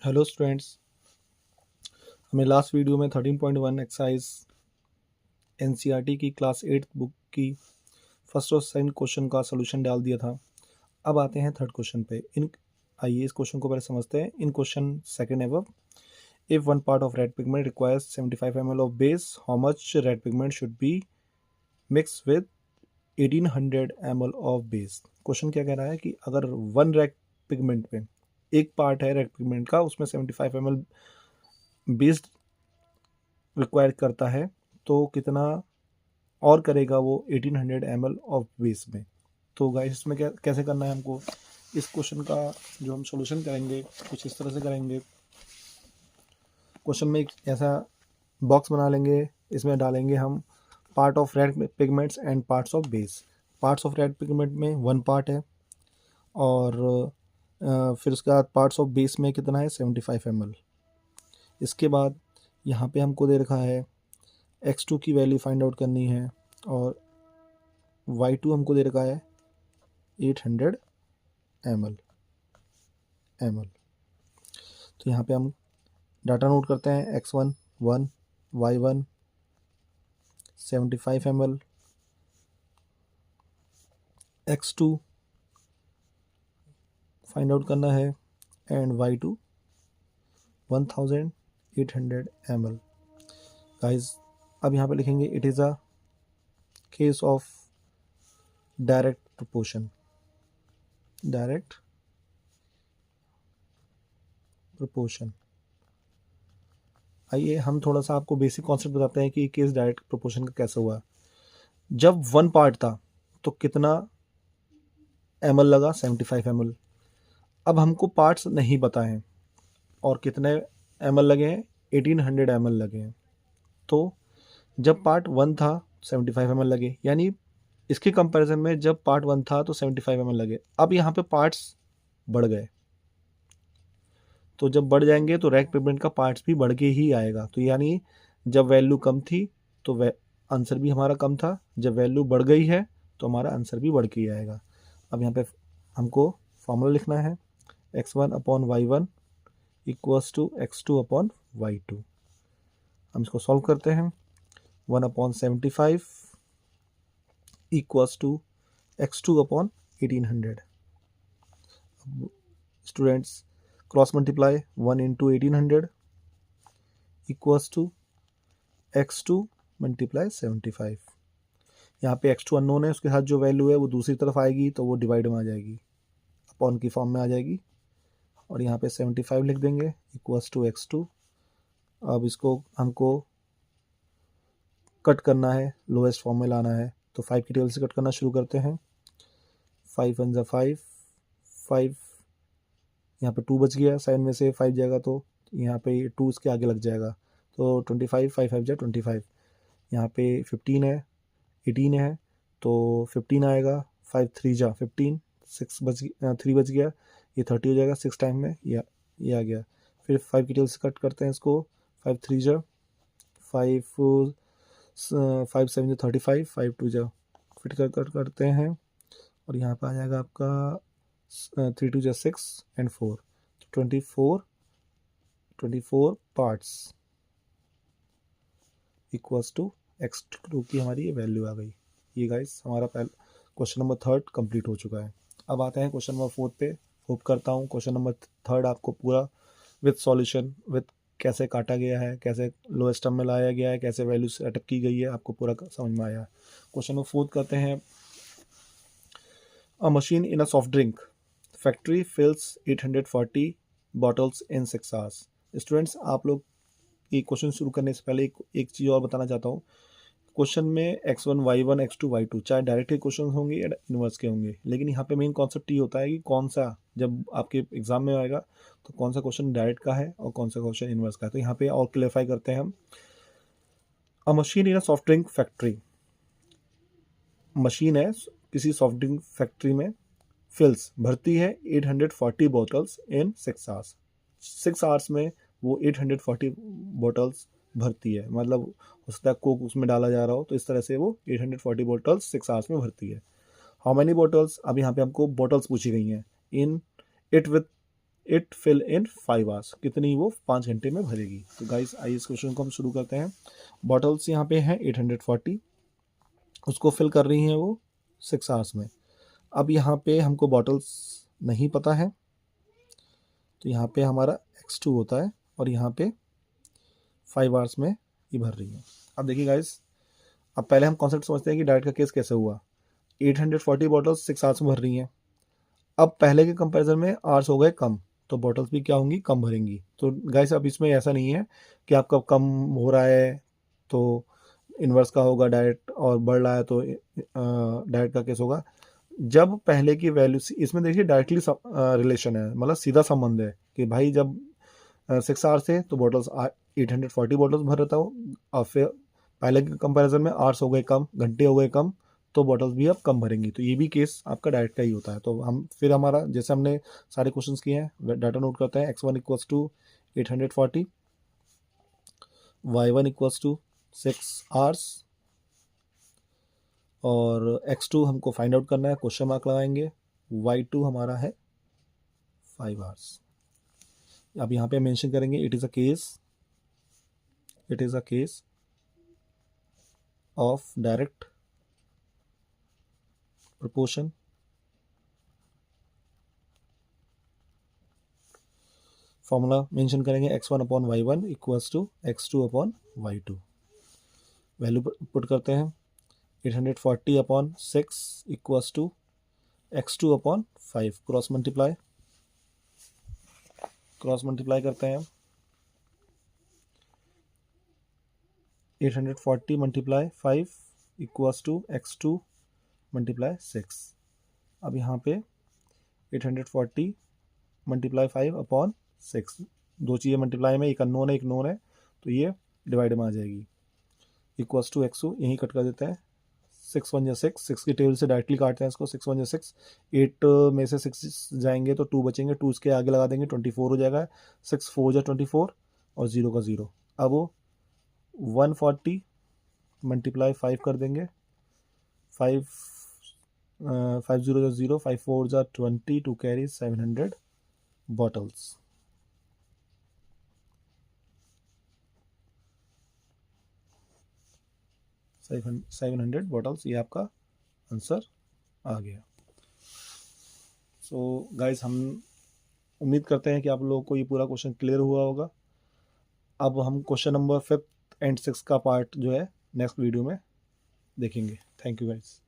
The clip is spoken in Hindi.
हेलो स्टूडेंट्स, हमें लास्ट वीडियो में 13.1 एक्सरसाइज एनसीईआरटी की क्लास 8 बुक की फर्स्ट और सेकंड क्वेश्चन का सॉल्यूशन डाल दिया था। अब आते हैं थर्ड क्वेश्चन पे। आइए इस क्वेश्चन को पहले समझते हैं। In question second above, if one part of red pigment requires 75 ml of base, how much red pigment should be mix with 1800 ml of base. Question क्या कह रहा है कि अगर वन रेड पिगमेंट में एक पार्ट है रेड पिगमेंट का, उसमें 75 ml बेस रिक्वायर करता है, तो कितना और करेगा वो 1800 ml ऑफ बेस में। तो गाइस इसमें कैसे करना है हमको, इस क्वेश्चन का जो हम सॉल्यूशन करेंगे कुछ इस तरह से करेंगे। क्वेश्चन में एक ऐसा बॉक्स बना लेंगे, इसमें डालेंगे हम part of red pigments and parts of base. Parts of red pigment में वन पार्ट है और फिर उसके बाद पार्ट्स ऑफ बेस में कितना है 75 ml। इसके बाद यहाँ पे हमको दे रखा है x2 की वैल्यू फाइंड आउट करनी है और y2 हमको दे रखा है 800 ml। तो यहाँ पे हम डाटा नोट करते हैं। x1 1, y1 75 ml, x2 find out करना है एंड y2 1800 ml। गाइस अब यहाँ पे लिखेंगे it is a case of direct proportion. आइए हम थोड़ा सा आपको बेसिक कॉन्सेप्ट बताते हैं कि केस डायरेक्ट प्रोपोर्शन का कैसे हुआ। जब वन पार्ट था तो कितना ml लगा 75 ml। अब हमको पार्ट्स नहीं पता हैं और कितने ml लगे हैं 1800 ml लगे हैं। तो जब पार्ट वन था 75 ml लगे, यानी इसके कंपैरिजन में जब पार्ट वन था तो 75 ml लगे। अब यहाँ पे पार्ट्स बढ़ गए, तो जब बढ़ जाएंगे तो रेड पिगमेंट का पार्ट्स भी बढ़ के ही आएगा। तो यानी जब वैल्यू कम थी तो आंसर भी हमारा कम था, जब वैल्यू बढ़ गई है तो हमारा आंसर भी बढ़ के ही आएगा। अब यहाँ पे हमको फॉर्मूला लिखना है x1 upon y1 equals to x2 upon y2। हम इसको सॉल्व करते हैं। 1 अपॉन 75 इक्वल्स टू x2 अपॉन 1800। Students cross multiply 1 into 1800 equals to x2 multiply 75। यहाँ पे x2 अननोन है, उसके साथ जो वैल्यू है वो दूसरी तरफ आएगी तो वो डिवाइड में आ जाएगी, अपॉन की फॉर्म में आ जाएगी और यहाँ पे 75 लिख देंगे इक्वल्स टू x2। अब इसको हमको कट करना है, लोएस्ट फॉर्म में लाना है, तो 5 की टेबल से कट करना शुरू करते हैं। 5 1 5, 5 यहाँ पे 2 बच गया, 7 में से 5 जाएगा तो यहाँ पे 2 इसके आगे लग जाएगा, तो 25, 5 5 जा 25। यहाँ पे 15 है, 18 है तो 15 आएगा, 5 3 जा 15, 6 3 बच गया, ये 30 हो जाएगा 6 टाइम में, ये आ गया। फिर 5 की टेबल से कट करते हैं इसको, 5 3 जा 5, 5 7 जा 35, 5 2 जा, फिर कट करते हैं और यहाँ पे आ जाएगा आपका 3 2 जा 6 and 4, 24 parts equals to x2 की हमारी ये वैल्यू आ गई। ये गाइस हमारा क्वेश्चन नंबर थर्ड कंप्लीट हो चुका है। अब आते हैं क्वेश्चन नंबर फोर्थ पे। होप करता हूँ क्वेश्चन नंबर थर्ड आपको पूरा विथ सॉल्यूशन, विथ कैसे काटा गया है, कैसे लोएस्ट टर्म में लाया गया है, कैसे वैल्यू सेटअप की गई है, आपको पूरा समझ में आया है। क्वेश्चन नंबर फोर्थ करते हैं। A machine in a soft drink factory fills 840 bottles in 6 hours। Students आप लोग ये क्वेश्चन शुरू करने से पहले एक चीज़ और बताना चाहता हूँ। क्वेश्चन में x1 y1 x2 y2 चाहे डायरेक्ट के क्वेश्चन होंगे या इनवर्स के होंगे, लेकिन यहाँ पे मेन कॉन्सेप्ट ये होता है कि कौन सा, जब आपके एग्जाम में आएगा तो कौन सा क्वेश्चन डायरेक्ट का है और कौन सा क्वेश्चन इनवर्स का है। तो यहाँ पे और क्लेरिफाई करते हैं हम। अ machine in a soft drink factory, machine है किसी सॉफ्ट ड्रिंक फैक्ट्री में, फिल्स भरती है 840 बॉटल्स इन 6 hours। 6 hours में वो 840 बॉटल्स भरती है, मतलब हो सकता है कोक उसमें डाला जा रहा हो, तो इस तरह से वो 840 बॉटल्स 6 hours में भरती है। हाउ मैनी बॉटल्स, अब यहाँ पे हमको बॉटल्स पूछी गई हैं। In it with it fill in 5 hours, कितनी वो 5 घंटे में भरेगी। तो गाइस आइए इस क्वेश्चन को हम शुरू करते हैं। बॉटल्स यहाँ पे हैं 840, उसको फिल कर रही हैं वो 6 आवर्स में। अब यहाँ पे हमको बॉटल्स नहीं पता है, तो यहाँ पे हमारा x2 होता है और यहाँ पे 5 आवर्स में ये भर रही है। अब देखिए गाइस, अब पहले हम कॉन्सेप्ट समझते हैं कि डाइट का केस कैसे हुआ। 840 बॉटल्स 6 आवर्स में भर रही हैं। अब पहले के कंपैरिजन में आवर्स हो गए कम, तो बॉटल्स भी क्या होंगी, कम भरेंगी। तो गाइस अब इसमें ऐसा नहीं है कि आपका कम हो रहा है तो इन्वर्स का होगा डाइट, और बढ़ रहा है तो डाइट का केस होगा। जब पहले की वैल्यू, इसमें देखिए डायरेक्टली रिलेशन है, मतलब सीधा संबंध है कि भाई जब 6 आवर्स थे तो बॉटल्स 840 बॉटल्स भर रहा था वो, और फिर पहले के कंपैरिजन में आवर्स हो गए कम, घंटे हो गए कम, तो बॉटल्स भी अब कम भरेंगी। तो ये भी केस आपका डाइट का ही होता है। तो हम फिर हमारा जैसे हमने सारे क्वेश्चंस किए हैं, डाटा नोट करते हैं। x1 equals to 840, y1 equals to 6 hours, और x2 हमको फाइंड आउट करना है, क्वेश्चन मार्क लगाएंगे। y2 हमारा है 5 आवर्स। अब यहाँ पे मेंशन करेंगे it is a case of direct proportion formula mention करेंगे x1 upon y1 equals to x2 upon y2। Value put करते हैं 840 upon 6 equals to x2 upon 5। Cross multiply करते हैं। 840 multiply 5 equals to x2 multiply 6। अब यहाँ पे 840 मल्टीप्लाई 5 अपॉन 6, दो चीज़ें मल्टीप्लाई में, एक अननोन है एक नोन है, तो ये डिवाइड में आ जाएगी। इक्वल्स टू x2 यहीं कट कर देते हैं। 6 1 6, 6 की टेबल से डायरेक्टली काटते हैं इसको। 6 1 6, 8 में से 6 जाएंगे तो 2 बचेंगे, 2 इसके आगे लगा देंगे, 24 हो जाएगा। 6 4 जा 24 और 0 का 0। अब वो 140 मल्टीप्लाई 5 कर देंगे। 5 5 0 जा 0, 5 4 जा 20, 2 कैरी 700 बॉटल्स। 700 बॉटल्स, ये आपका आंसर आ गया। सो गाइस, हम उम्मीद करते हैं कि आप लोगों को ये पूरा क्वेश्चन क्लियर हुआ होगा। अब हम क्वेश्चन नंबर 5 एंड 6 का पार्ट जो है नेक्स्ट वीडियो में देखेंगे। Thank you guys.